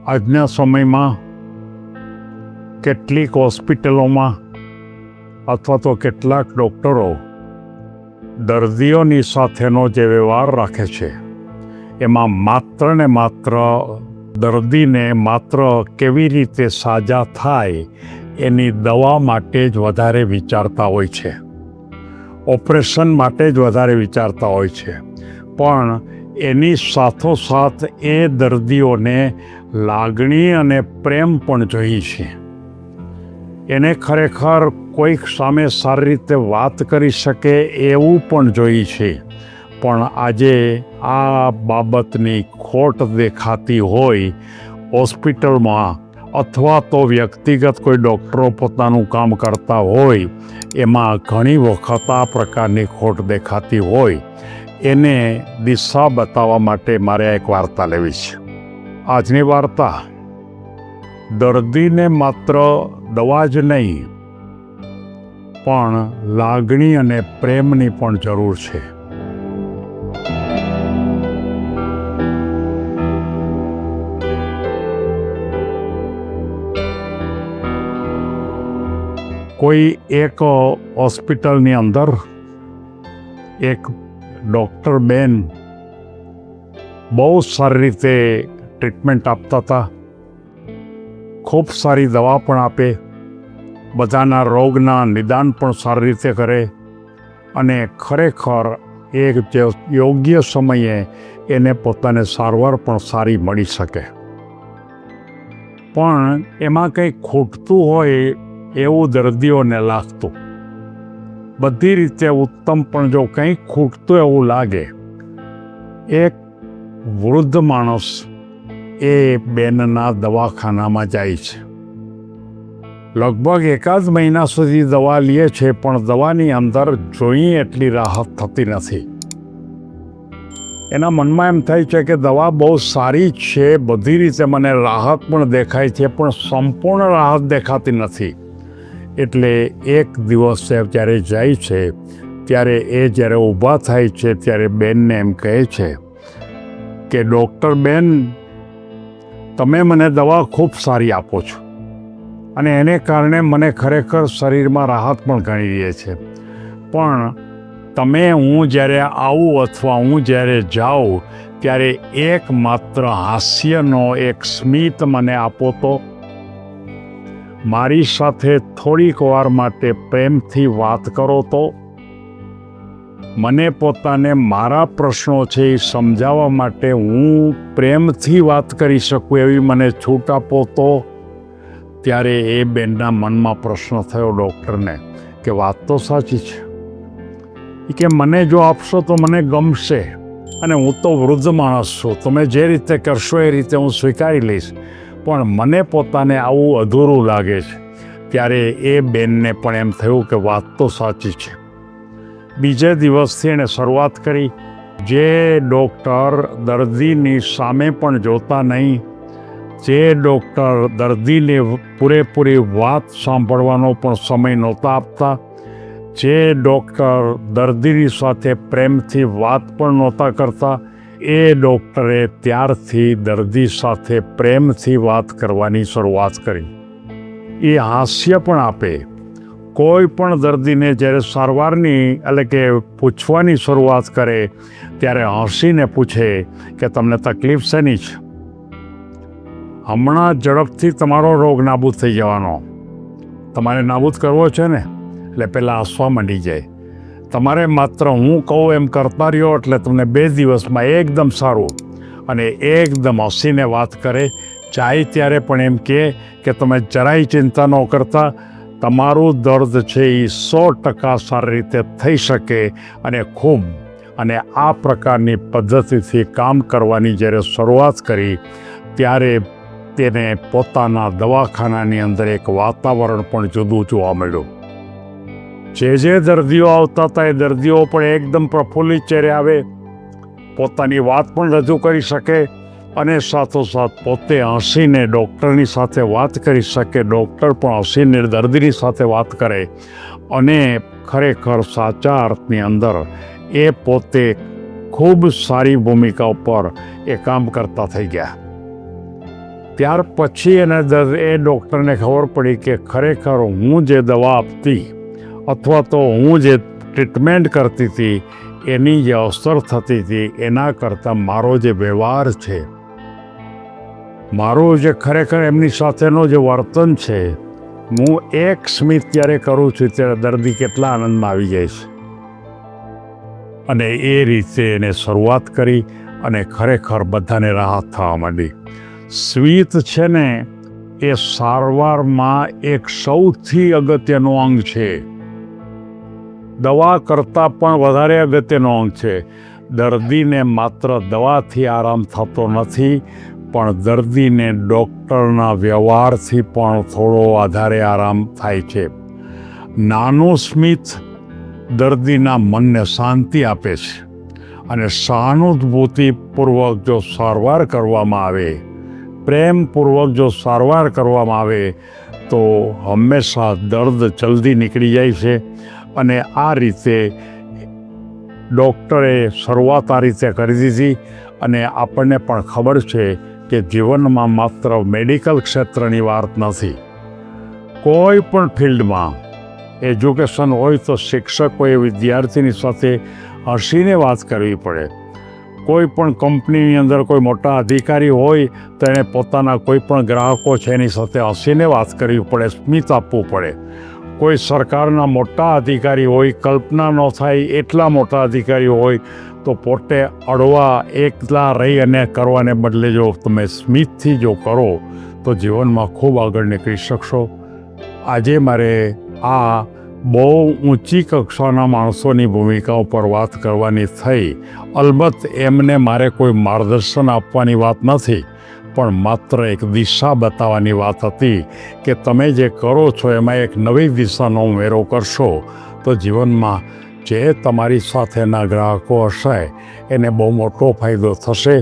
આજના સમયમાં કેટલીક હોસ્પિટલોમાં અથવા તો કેટલાક ડૉક્ટરો દર્દીઓની સાથેનો જે વ્યવહાર રાખે છે એમાં માત્ર ને માત્ર દર્દીને માત્ર કેવી રીતે સાજા થાય એની દવા માટે જ વધારે વિચારતા હોય છે, ઓપરેશન માટે જ વધારે વિચારતા હોય છે. પણ એની સાથોસાથ એ દર્દીઓને લાગણી અને પ્રેમ પણ જોઈએ છે. એને ખરેખર કોઈક સામે સારી રીતે વાત કરી શકે એવું પણ જોઈએ છે. પણ આજે આ બાબતની ખોટ દેખાતી હોય હોસ્પિટલમાં અથવા તો વ્યક્તિગત કોઈ ડૉક્ટરો પોતાનું કામ કરતા હોય એમાં ઘણી વખત આ પ્રકારની ખોટ દેખાતી હોય. એને દિશા બતાવવા માટે મારે એક વાર્તા લેવી છે. આજની વાર્તા દર્દીને માત્ર દવા જ નહીં પણ લાગણી અને પ્રેમની પણ જરૂર છે. કોઈ એક હોસ્પિટલની અંદર એક ડૉક્ટર બેન બહુ સારી રીતે ટ્રીટમેન્ટ આપતા હતા. ખૂબ સારી દવા પણ આપે, બધાના રોગના નિદાન પણ સારી રીતે કરે અને ખરેખર એક જે યોગ્ય સમયે એને પોતાને સારવાર પણ સારી મળી શકે. પણ એમાં કંઈ ખૂટતું હોય એવું દર્દીઓને લાગતું. બધી રીતે ઉત્તમ, પણ જો કંઈક ખૂટતું એવું લાગે. એક વૃદ્ધ માણસ એ બેનના દવાખાનામાં જાય છે. લગભગ એકાદ મહિના સુધી દવા લે છે, પણ દવાની અંદર જોઈએ એટલી રાહત થતી નથી. એના મનમાં એમ થાય છે કે દવા બહુ સારી છે, બધી રીતે મને રાહત પણ દેખાય છે, પણ સંપૂર્ણ રાહત દેખાતી નથી. એટલે એક દિવસે જ્યારે જાય છે ત્યારે એ જ્યારે ઊભા થાય છે ત્યારે બેનને એમ કહે છે કે ડૉક્ટર બેન, તમે મને દવા ખૂબ સારી આપો છો અને એને કારણે મને ખરેખર શરીરમાં રાહત પણ ઘણી રહે છે. પણ તમે હું જ્યારે આવું અથવા હું જ્યારે જાઉં ત્યારે એક માત્ર હાસ્યનો એક સ્મિત મને આપો તો, મારી સાથે થોડીક વાર માટે પ્રેમથી વાત કરો તો, મને પોતાને મારા પ્રશ્નો છે એ સમજાવવા માટે હું પ્રેમથી વાત કરી શકું એવી મને છૂટ આપો તો. ત્યારે એ બેનના મનમાં પ્રશ્ન થયો ડૉક્ટરને કે વાત તો સાચી છે, કે મને જો આપશો તો મને ગમશે અને હું તો વૃદ્ધ માણસ છું, તમે જે રીતે કરશો એ રીતે હું સ્વીકારી લઈશ, પણ મને પોતાને આવું અધૂરું લાગે છે. ત્યારે એ બેનને પણ એમ થયું કે વાત તો સાચી છે. બીજે દિવસથી એણે શરૂઆત કરી. જે ડૉક્ટર દર્દીની સામે પણ જોતા નહીં, જે ડૉક્ટર દર્દીને પૂરેપૂરી વાત સાંભળવાનો પણ સમય નહોતા આપતા, જે ડૉક્ટર દર્દીની સાથે પ્રેમથી વાત પણ નહોતા કરતા, એ ડૉક્ટરે ત્યારથી દર્દી સાથે પ્રેમથી વાત કરવાની શરૂઆત કરી. એ હાસ્ય પણ આપે. કોઈ પણ દર્દીને જ્યારે સારવારની એટલે કે પૂછવાની શરૂઆત કરે ત્યારે હસીને પૂછે કે તમને તકલીફ શેની છે? હમણાં ઝડપથી તમારો રોગ નાબૂદ થઈ જવાનો, તમારે નાબૂદ કરવો છે ને? એટલે પહેલાં હસવા માંડી જાય. તમારે માત્ર હું કહું એમ કરતા રહ્યો એટલે તમને 2 દિવસમાં એકદમ સારું. અને એકદમ હસીને વાત કરે. જાય ત્યારે પણ એમ કહે કે તમે જરાય ચિંતા ન કરતા, તમારું દર્દ છે એ 100% સારી રીતે થઈ શકે અને ખૂબ. અને આ પ્રકારની પદ્ધતિથી કામ કરવાની જ્યારે શરૂઆત કરી ત્યારે તેને પોતાના દવાખાનાની અંદર એક વાતાવરણ પણ જુદું જોવા મળ્યું. જે દર્દીઓ આવતા હતા એ દર્દીઓ પણ એકદમ પ્રફુલ્લિત ચહેરે આવે, પોતાની વાત પણ રજૂ કરી શકે અને સાથોસાથ પોતે હસીને ડૉક્ટરની સાથે વાત કરી શકે, ડૉક્ટર પણ હસીને દર્દીની સાથે વાત કરે. અને ખરેખર સાચા અર્થની અંદર એ પોતે ખૂબ સારી ભૂમિકા ઉપર એ કામ કરતા થઈ ગયા. ત્યાર પછી એ ડૉક્ટરને ખબર પડી કે ખરેખર હું જે દવા આપતી અથવા તો હું જે ટ્રીટમેન્ટ કરતી હતી એની જે અસર થતી હતી એના કરતાં મારો જે વ્યવહાર છે, મારું જે ખરેખર એમની સાથેનો જે વર્તન છે, હું એક સ્મિત જ્યારે કરું છું ત્યારે દર્દી કેટલા આનંદમાં આવી જાય છે. અને એ રીતે એને શરૂઆત કરી અને ખરેખર બધાને રાહત થવા માંડી. સ્મિત છે ને એ સારવારમાં એક સૌથી અગત્યનું અંગ છે. દવા કરતાં પણ વધારે અગત્યનો અંગ છે. દર્દીને માત્ર દવાથી આરામ થતો નથી, પણ દર્દીને ડૉક્ટરના વ્યવહારથી પણ થોડો વધારે આરામ થાય છે. નાનું સ્મિત દર્દીના મનને શાંતિ આપે છે અને સહાનુભૂતિપૂર્વક જો સારવાર કરવામાં આવે, પ્રેમપૂર્વક જો સારવાર કરવામાં આવે તો હંમેશા દર્દ જલ્દી નીકળી જાય છે. અને આ રીતે ડૉક્ટરે શરૂઆત આ રીતે કરી દીધી. અને આપણને પણ ખબર છે કે જીવનમાં માત્ર મેડિકલ ક્ષેત્રની વાત નથી. કોઈ પણ ફિલ્ડમાં એજ્યુકેશન હોય તો શિક્ષકોએ વિદ્યાર્થીની સાથે હસીને વાત કરવી પડે. કોઈ પણ કંપનીની અંદર કોઈ મોટા અધિકારી હોય તો એને પોતાના કોઈ પણ ગ્રાહકો છે એની સાથે હસીને વાત કરવી પડે, સ્મિત આપવું પડે. કોઈ સરકારના મોટા અધિકારી હોય, કલ્પના ન થાય એટલા મોટા અધિકારી હોય, તો પોતે અડવા એકલા રહી અને કરવાને બદલે જો તમે સ્મિતથી જો કરો તો જીવનમાં ખૂબ આગળ નીકળી શકશો. આજે મારે આ બહુ ઊંચી કક્ષાના માણસોની ભૂમિકા ઉપર વાત કરવાની થઈ. અલબત્ત એમને મારે કોઈ માર્ગદર્શન આપવાની વાત નથી, પણ માત્ર એક દિશા બતાવવાની વાત હતી કે તમે જે કરો છો એમાં એક નવી દિશાનો ઉમેરો કરશો તો જીવનમાં જે તમારી સાથેના ગ્રાહકો હશે એને બહુ મોટો ફાયદો થશે.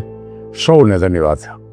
સૌને ધન્યવાદ.